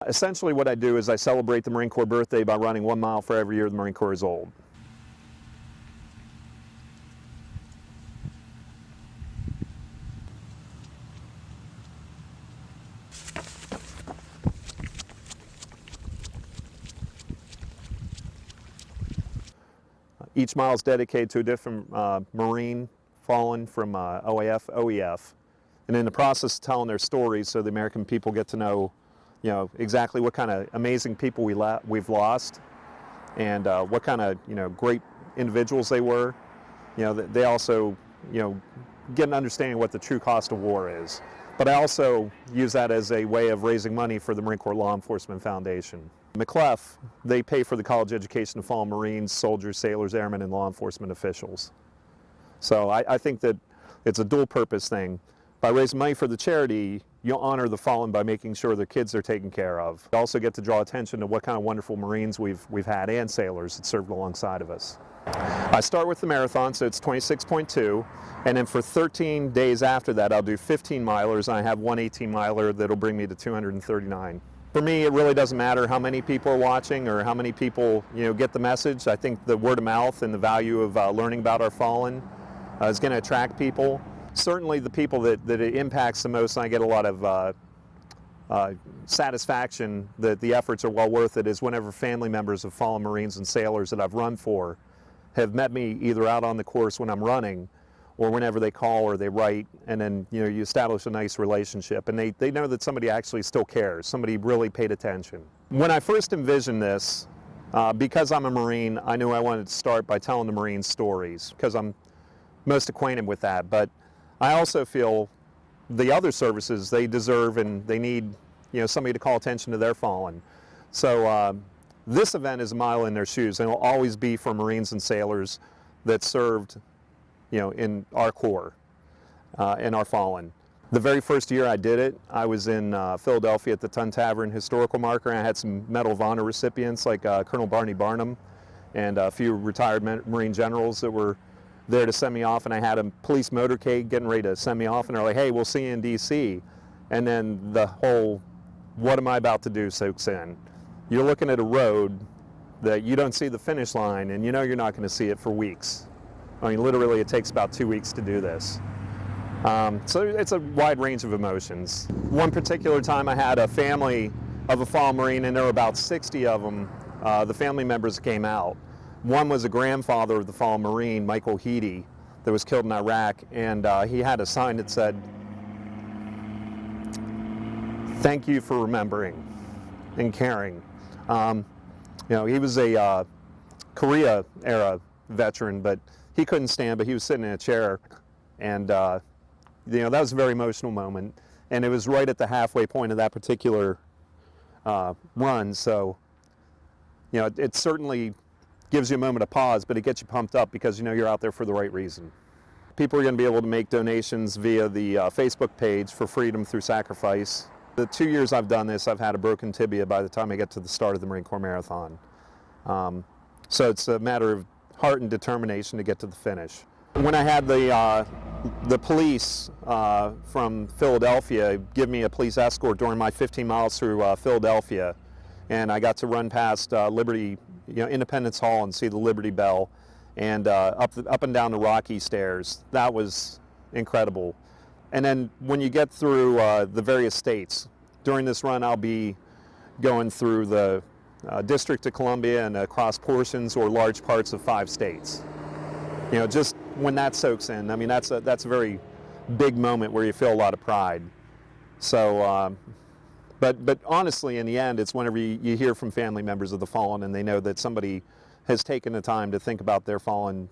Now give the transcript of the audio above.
Essentially what I do is I celebrate the Marine Corps birthday by running 1 mile for every year the Marine Corps is old. Each mile is dedicated to a different Marine fallen from OAF, OEF, and in the process of telling their stories so the American people get to know, exactly what kind of amazing people we've lost, and what kind of, great individuals they were. They also, get an understanding of what the true cost of war is. But I also use that as a way of raising money for the Marine Corps Law Enforcement Foundation. McClef, they pay for the college education of fallen Marines, soldiers, sailors, airmen, and law enforcement officials. So I think that it's a dual purpose thing. By raising money for the charity, you'll honor the fallen by making sure their kids are taken care of. You also get to draw attention to what kind of wonderful Marines we've had and sailors that served alongside of us. I start with the marathon, so it's 26.2, and then for 13 days after that I'll do 15 milers, and I have one 18-miler that'll bring me to 239. For me, it really doesn't matter how many people are watching or how many people get the message. I think the word of mouth and the value of learning about our fallen is going to attract people. Certainly the people that it impacts the most, and I get a lot of satisfaction that the efforts are well worth it, is whenever family members of fallen Marines and sailors that I've run for have met me either out on the course when I'm running or whenever they call or they write, and then you establish a nice relationship, and they know that somebody actually still cares, somebody really paid attention. When I first envisioned this, because I'm a Marine, I knew I wanted to start by telling the Marines stories, because I'm most acquainted with that. But I also feel the other services, they deserve and they need somebody to call attention to their fallen. So this event is a mile in their shoes, and it will always be for Marines and sailors that served in our Corps and our fallen. The very first year I did it, I was in Philadelphia at the Tun Tavern Historical Marker, and I had some Medal of Honor recipients like Colonel Barney Barnum and a few retired Marine generals that were there to send me off, and I had a police motorcade getting ready to send me off, and they're like, hey, we'll see you in DC. And then the whole, what am I about to do, soaks in. You're looking at a road that you don't see the finish line, and you're not going to see it for weeks. I mean, literally it takes about 2 weeks to do this. So it's a wide range of emotions. One particular time I had a family of a fallen Marine, and there were about 60 of them. The family members came out. One was a grandfather of the fallen Marine, Michael Heedy, that was killed in Iraq, and he had a sign that said, "Thank you for remembering and caring." He was a Korea-era veteran, but he couldn't stand, but he was sitting in a chair, and that was a very emotional moment, and it was right at the halfway point of that particular run, so it certainly gives you a moment of pause, but it gets you pumped up because you're out there for the right reason. People are going to be able to make donations via the Facebook page for Freedom Through Sacrifice. The 2 years I've done this, I've had a broken tibia by the time I get to the start of the Marine Corps Marathon. So it's a matter of heart and determination to get to the finish. When I had the police from Philadelphia give me a police escort during my 15 miles through Philadelphia, and I got to run past Liberty, Independence Hall, and see the Liberty Bell, and up and down the rocky stairs. That was incredible. And then when you get through the various states, during this run I'll be going through the District of Columbia and across portions or large parts of 5 states. Just when that soaks in, I mean, that's a very big moment where you feel a lot of pride. So, but honestly, in the end, it's whenever you hear from family members of the fallen and they know that somebody has taken the time to think about their fallen